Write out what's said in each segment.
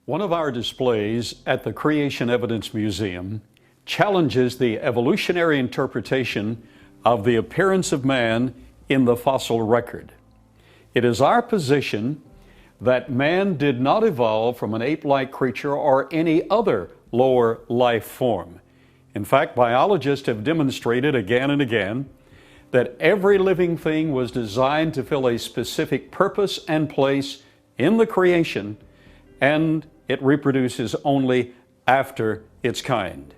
One of our displays at the Creation Evidence Museum challenges the evolutionary interpretation of the appearance of man in the fossil record. It is our position that man did not evolve from an ape-like creature or any other lower life form. In fact, biologists have demonstrated again and again that every living thing was designed to fill a specific purpose and place in the creation, and it reproduces only after its kind.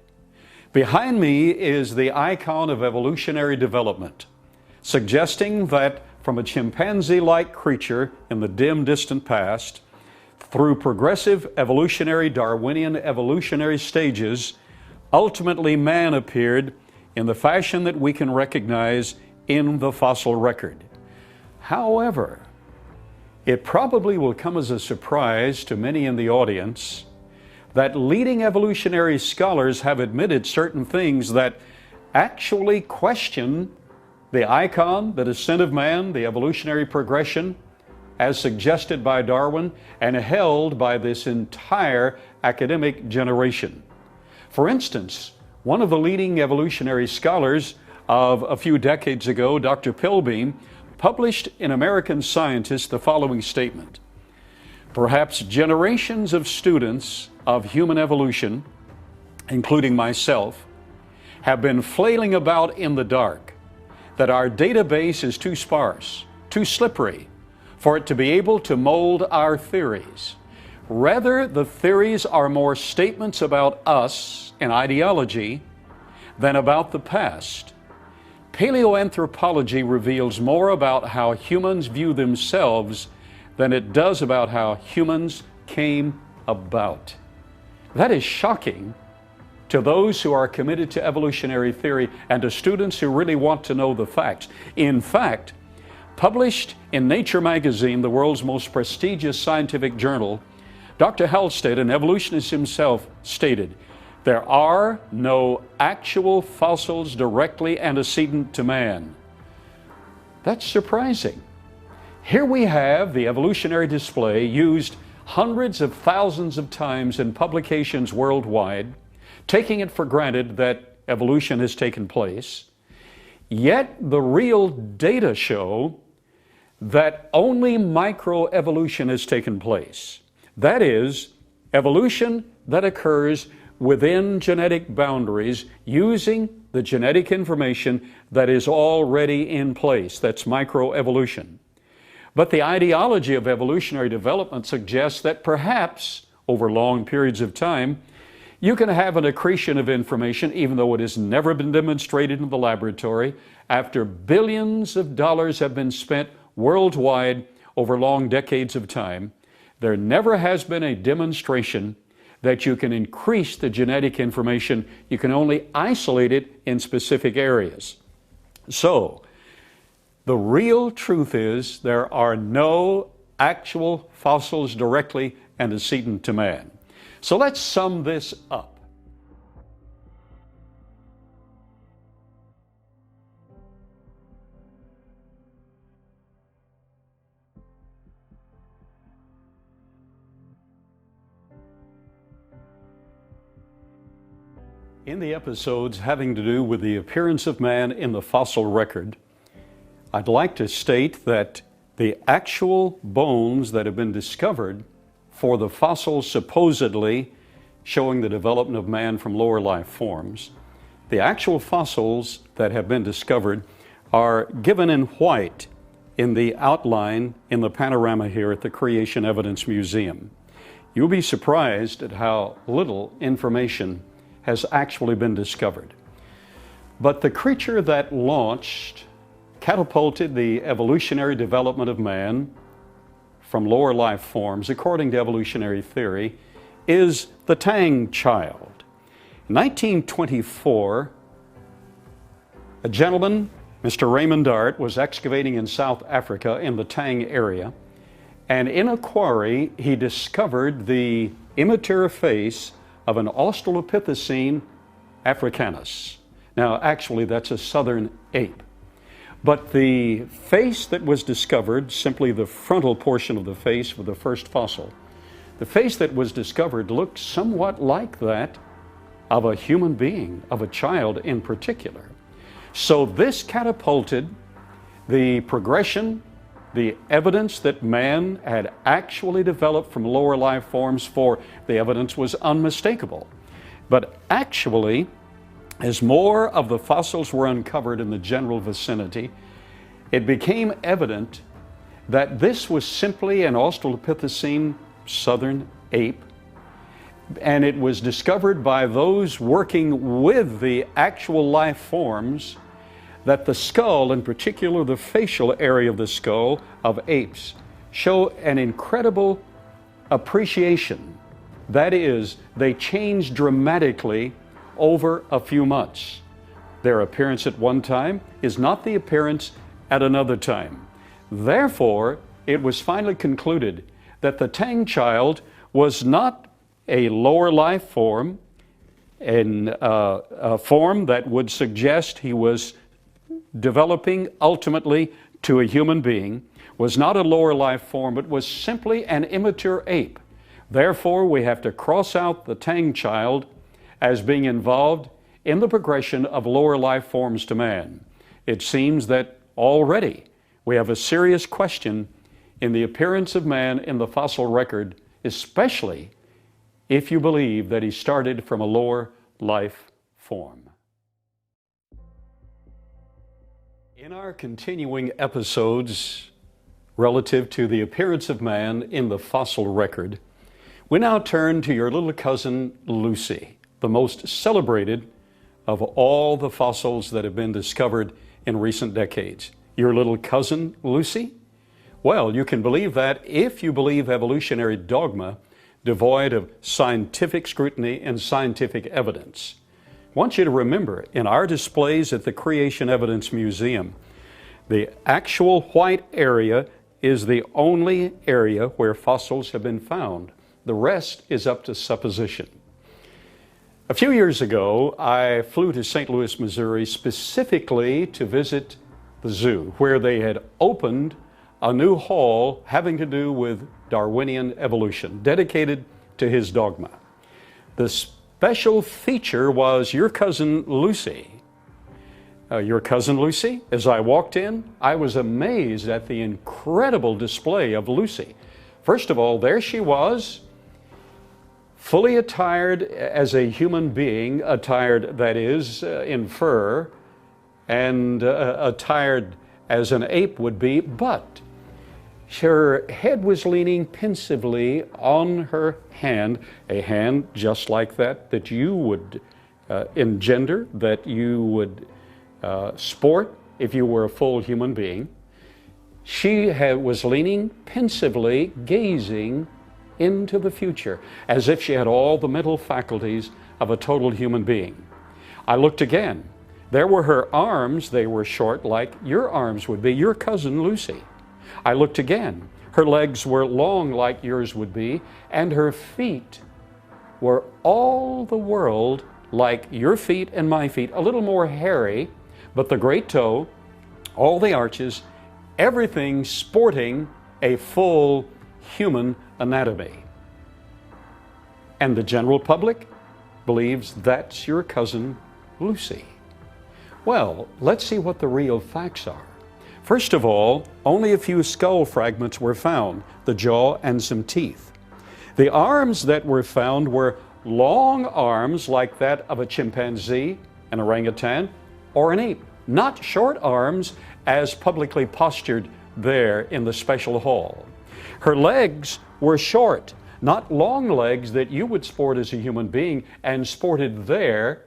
Behind me is the icon of evolutionary development, suggesting that from a chimpanzee-like creature in the dim, distant past, through progressive evolutionary Darwinian evolutionary stages, ultimately man appeared in the fashion that we can recognize in the fossil record. However, it probably will come as a surprise to many in the audience that leading evolutionary scholars have admitted certain things that actually question the icon, the descent of man, the evolutionary progression, as suggested by Darwin and held by this entire academic generation. For instance, one of the leading evolutionary scholars of a few decades ago, Dr. Pilbeam, published in American Scientist the following statement: "Perhaps generations of students of human evolution, including myself, have been flailing about in the dark, that our database is too sparse, too slippery, for it to be able to mold our theories. Rather, the theories are more statements about us and ideology than about the past. Paleoanthropology reveals more about how humans view themselves than it does about how humans came about." That is shocking to those who are committed to evolutionary theory and to students who really want to know the facts. In fact, published in Nature magazine, the world's most prestigious scientific journal, Dr. Halstead, an evolutionist himself, stated, "There are no actual fossils directly antecedent to man." That's surprising. Here we have the evolutionary display used hundreds of thousands of times in publications worldwide, taking it for granted that evolution has taken place. Yet the real data show that only microevolution has taken place. That is, evolution that occurs within genetic boundaries using the genetic information that is already in place. That's microevolution. But the ideology of evolutionary development suggests that perhaps over long periods of time, you can have an accretion of information, even though it has never been demonstrated in the laboratory, after billions of dollars have been spent worldwide over long decades of time. There never has been a demonstration that you can increase the genetic information. You can only isolate it in specific areas. So, the real truth is there are no actual fossils directly antecedent to man. So let's sum this up. In the episodes having to do with the appearance of man in the fossil record, I'd like to state that the actual bones that have been discovered for the fossils supposedly showing the development of man from lower life forms, the actual fossils that have been discovered are given in white in the outline in the panorama here at the Creation Evidence Museum. You'll be surprised at how little information has actually been discovered. But the creature that launched, catapulted the evolutionary development of man from lower life forms, according to evolutionary theory, is the Tang child. In 1924, a gentleman, Mr. Raymond Dart, was excavating in South Africa in the Tang area, and in a quarry he discovered the immature face of an Australopithecine africanus. Now, actually, that's a southern ape. But the face that was discovered, simply the frontal portion of the face with the first fossil, The face that was discovered looked somewhat like that of a human being, of a child in particular. So this catapulted the progression, the evidence that man had actually developed from lower life forms, for the evidence was unmistakable. But actually, as more of the fossils were uncovered in the general vicinity, it became evident that this was simply an Australopithecine southern ape, and it was discovered by those working with the actual life forms that the skull, in particular the facial area of the skull of apes, show an incredible appreciation. That is, they change dramatically over a few months. Their appearance at one time is not the appearance at another time. Therefore, it was finally concluded that the Tang child was not a lower life form, in a form that would suggest he was developing ultimately to a human being, was not a lower life form, but was simply an immature ape. Therefore, we have to cross out the Tang child as being involved in the progression of lower life forms to man. It seems that already we have a serious question in the appearance of man in the fossil record, especially if you believe that he started from a lower life form. In our continuing episodes relative to the appearance of man in the fossil record, we now turn to your little cousin Lucy, the most celebrated of all the fossils that have been discovered in recent decades. Your little cousin Lucy? Well, you can believe that if you believe evolutionary dogma devoid of scientific scrutiny and scientific evidence. I want you to remember, in our displays at the Creation Evidence Museum, the actual white area is the only area where fossils have been found. The rest is up to supposition. A few years ago, I flew to St. Louis, Missouri, specifically to visit the zoo, where they had opened a new hall having to do with Darwinian evolution, dedicated to his dogma. The special feature was your cousin Lucy. Your cousin Lucy, as I walked in, I was amazed at the incredible display of Lucy. First of all, there she was, fully attired as a human being, attired, that is, in fur, and attired as an ape would be, but her head was leaning pensively on her hand, a hand just like that you would engender, that you would sport if you were a full human being. She was leaning pensively, gazing into the future, as if she had all the mental faculties of a total human being. I looked again. There were her arms. They were short like your arms would be, your cousin Lucy. I looked again. Her legs were long like yours would be, and her feet were all the world like your feet and my feet, a little more hairy, but the great toe, all the arches, everything sporting a full human anatomy. And the general public believes that's your cousin Lucy. Well, let's see what the real facts are. First of all, only a few skull fragments were found, the jaw and some teeth. The arms that were found were long arms like that of a chimpanzee, an orangutan, or an ape, not short arms as publicly postured there in the special hall. Her legs were short, not long legs that you would sport as a human being and sported there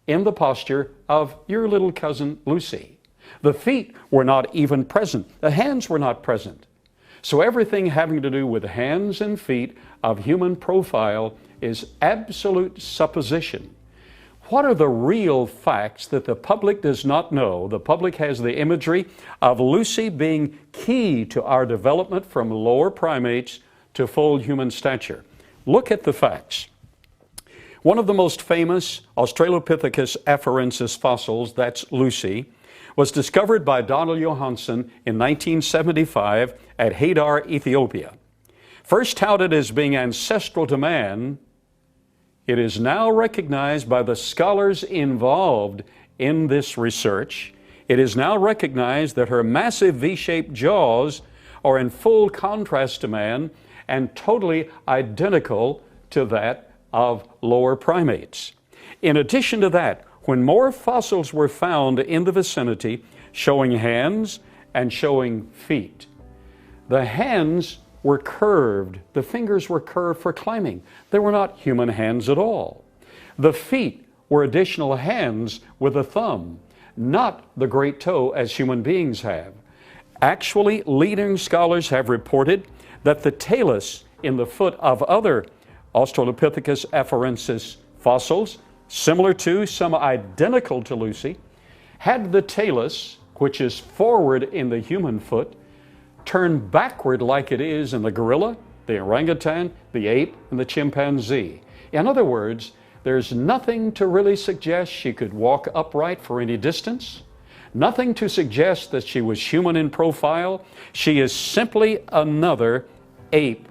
in the posture of your little cousin Lucy. The feet were not even present. The hands were not present. So everything having to do with hands and feet of human profile is absolute supposition. What are the real facts that the public does not know? The public has the imagery of Lucy being key to our development from lower primates to full human stature. Look at the facts. One of the most famous Australopithecus afarensis fossils, that's Lucy, was discovered by Donald Johansen in 1975 at Hadar, Ethiopia. First touted as being ancestral to man, it is now recognized by the scholars involved in this research. It is now recognized that her massive V-shaped jaws are in full contrast to man and totally identical to that of lower primates. In addition to that, when more fossils were found in the vicinity showing hands and showing feet, the hands were curved, the fingers were curved for climbing. They were not human hands at all. The feet were additional hands with a thumb, not the great toe as human beings have. Actually, leading scholars have reported that the talus in the foot of other Australopithecus afarensis fossils, similar to, some identical to Lucy, had the talus, which is forward in the human foot, turned backward like it is in the gorilla, the orangutan, the ape, and the chimpanzee. In other words, there's nothing to really suggest she could walk upright for any distance, nothing to suggest that she was human in profile. She is simply another ape.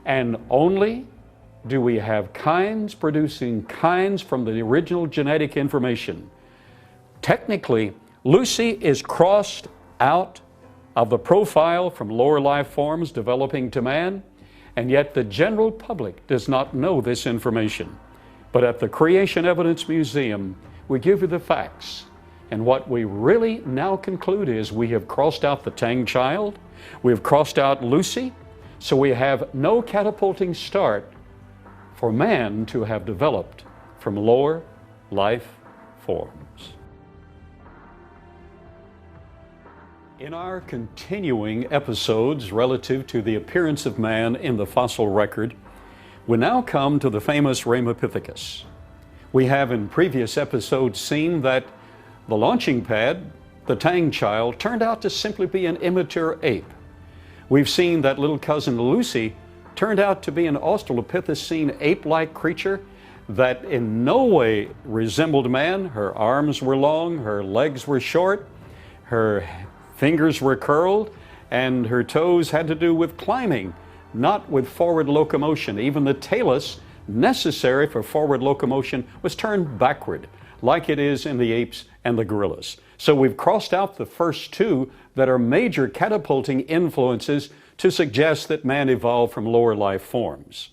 And only do we have kinds producing kinds from the original genetic information. Technically, Lucy is crossed out of the profile from lower life forms developing to man, and yet the general public does not know this information. But at the Creation Evidence Museum, we give you the facts. And what we really now conclude is we have crossed out the Tang child, we have crossed out Lucy, so we have no catapulting start for man to have developed from lower life forms. In our continuing episodes relative to the appearance of man in the fossil record, we now come to the famous Ramapithecus. We have in previous episodes seen that the launching pad, the Tang child, turned out to simply be an immature ape. We've seen that little cousin Lucy turned out to be an Australopithecine ape-like creature that in no way resembled man. Her arms were long, her legs were short, her fingers were curled, and her toes had to do with climbing, not with forward locomotion. Even the talus necessary for forward locomotion was turned backward, like it is in the apes and the gorillas. So we've crossed out the first two that are major catapulting influences to suggest that man evolved from lower life forms.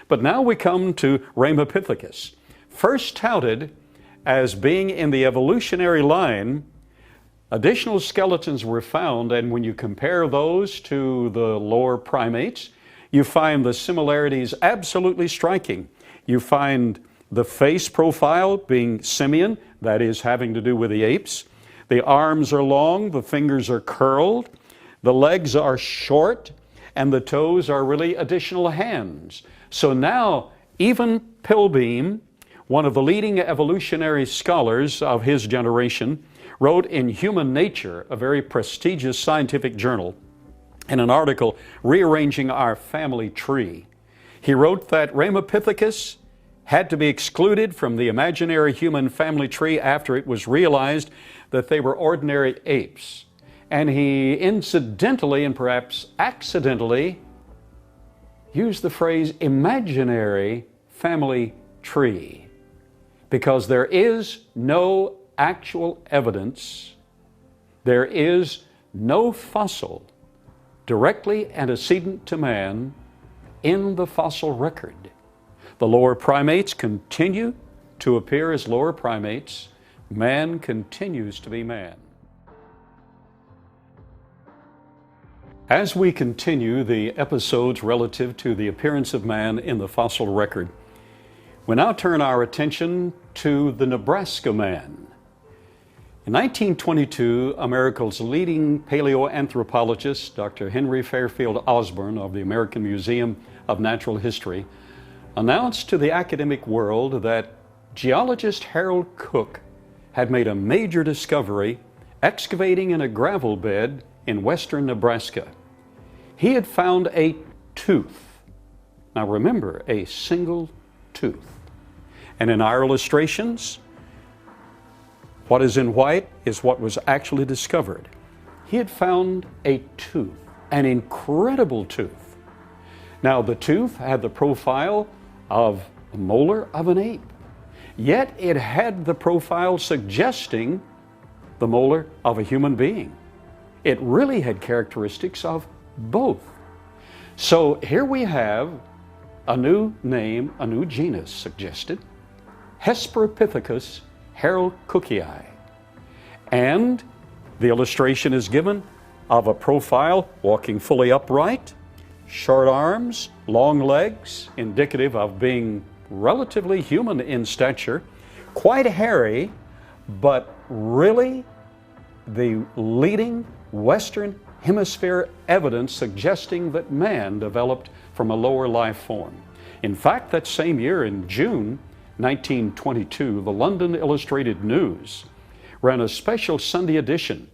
But now we come to Ramapithecus, first touted as being in the evolutionary line. Additional skeletons were found, and when you compare those to the lower primates, you find the similarities absolutely striking. You find the face profile being simian, that is having to do with the apes. The arms are long, the fingers are curled, the legs are short, and the toes are really additional hands. So now, even Pilbeam, one of the leading evolutionary scholars of his generation, wrote in Human Nature, a very prestigious scientific journal, in an article rearranging our family tree. He wrote that Ramapithecus had to be excluded from the imaginary human family tree after it was realized that they were ordinary apes. And he incidentally and perhaps accidentally used the phrase imaginary family tree, because there is no actual evidence, there is no fossil directly antecedent to man in the fossil record. The lower primates continue to appear as lower primates. Man continues to be man. As we continue the episodes relative to the appearance of man in the fossil record, we now turn our attention to the Nebraska man. In 1922, America's leading paleoanthropologist, Dr. Henry Fairfield Osborn of the American Museum of Natural History, announced to the academic world that geologist Harold Cook had made a major discovery excavating in a gravel bed in western Nebraska. He had found a tooth. Now remember, a single tooth. And in our illustrations, what is in white is what was actually discovered. He had found a tooth, an incredible tooth. Now, the tooth had the profile of a molar of an ape, yet it had the profile suggesting the molar of a human being. It really had characteristics of both. So here we have a new name, a new genus suggested, Hesperopithecus haroldcookii. And the illustration is given of a profile walking fully upright, short arms, long legs, indicative of being relatively human in stature, quite hairy, but really the leading Western Hemisphere evidence suggesting that man developed from a lower life form. In fact, that same year in June 1922, the London Illustrated News ran a special Sunday edition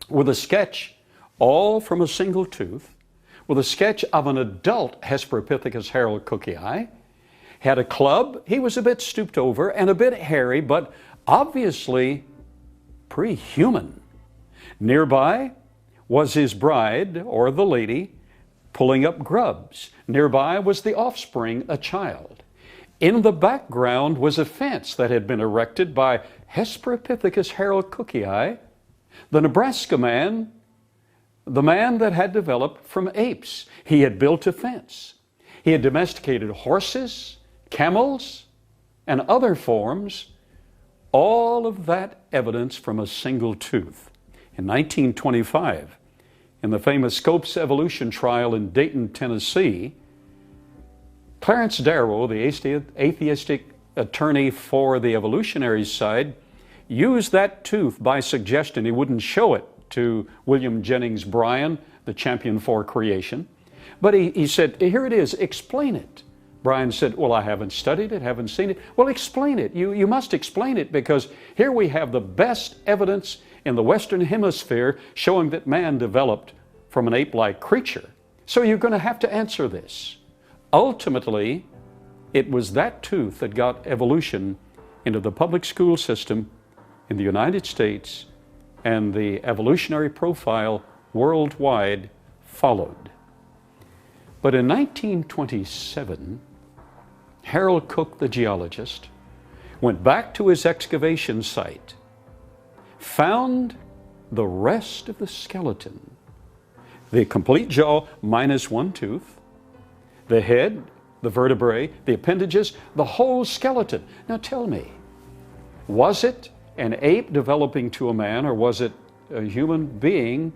with a sketch, all from a single tooth, with a sketch of an adult Hesperopithecus haroldcookii. Had a club, he was a bit stooped over and a bit hairy, but obviously pre-human. Nearby was his bride, or the lady, pulling up grubs. Nearby was the offspring, a child. In the background was a fence that had been erected by Hesperopithecus haroldcookii, the Nebraska man, the man that had developed from apes. He had built a fence. He had domesticated horses, camels, and other forms, all of that evidence from a single tooth. In 1925, in the famous Scopes evolution trial in Dayton, Tennessee, Clarence Darrow, the atheistic attorney for the evolutionary side, used that tooth by suggestion. He wouldn't show it to William Jennings Bryan, the champion for creation, but he said, here it is, explain it. Bryan said, well, I haven't studied it, haven't seen it. Well, explain it. You must explain it, because here we have the best evidence in the Western Hemisphere showing that man developed from an ape-like creature. So you're going to have to answer this. Ultimately, it was that tooth that got evolution into the public school system in the United States, and the evolutionary profile worldwide followed. But in 1927, Harold Cook, the geologist, went back to his excavation site, found the rest of the skeleton, the complete jaw minus one tooth, the head, the vertebrae, the appendages, the whole skeleton. Now tell me, was it an ape developing to a man, or was it a human being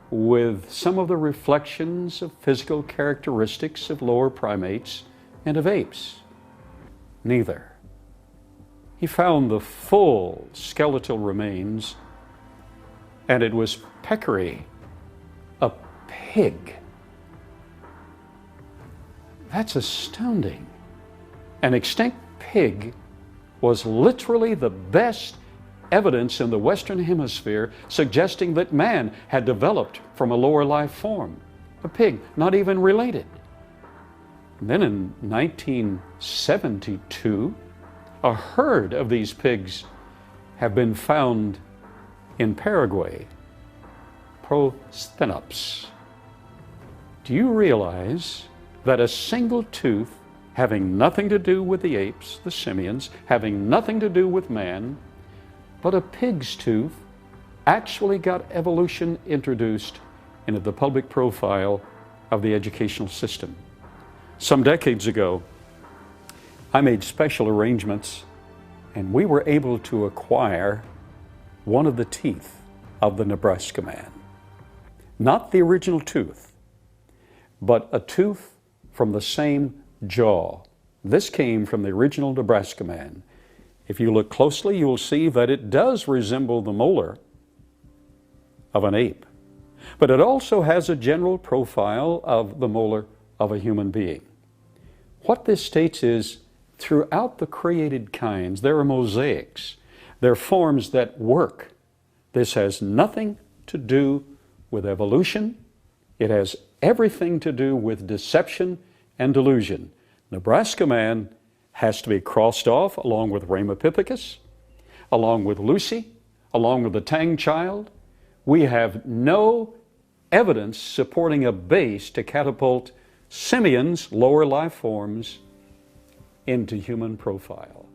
with some of the reflections of physical characteristics of lower primates and of apes? Neither. He found the full skeletal remains, and it was peccary, a pig. That's astounding. An extinct pig was literally the best evidence in the Western Hemisphere suggesting that man had developed from a lower life form. A pig, not even related. And then in 1972, a herd of these pigs have been found in Paraguay, Prosthenops. Do you realize that a single tooth, having nothing to do with the apes, the simians, having nothing to do with man, but a pig's tooth, actually got evolution introduced into the public profile of the educational system? Some decades ago, I made special arrangements, and we were able to acquire one of the teeth of the Nebraska man. Not the original tooth, but a tooth from the same jaw. This came from the original Nebraska man. If you look closely, you'll see that it does resemble the molar of an ape, but it also has a general profile of the molar of a human being. What this states is, throughout the created kinds, there are mosaics. There are forms that work. This has nothing to do with evolution. It has everything to do with deception and delusion. Nebraska man has to be crossed off along with Ramapithecus, along with Lucy, along with the Tang child. We have no evidence supporting a base to catapult simians, lower life forms, into human profile.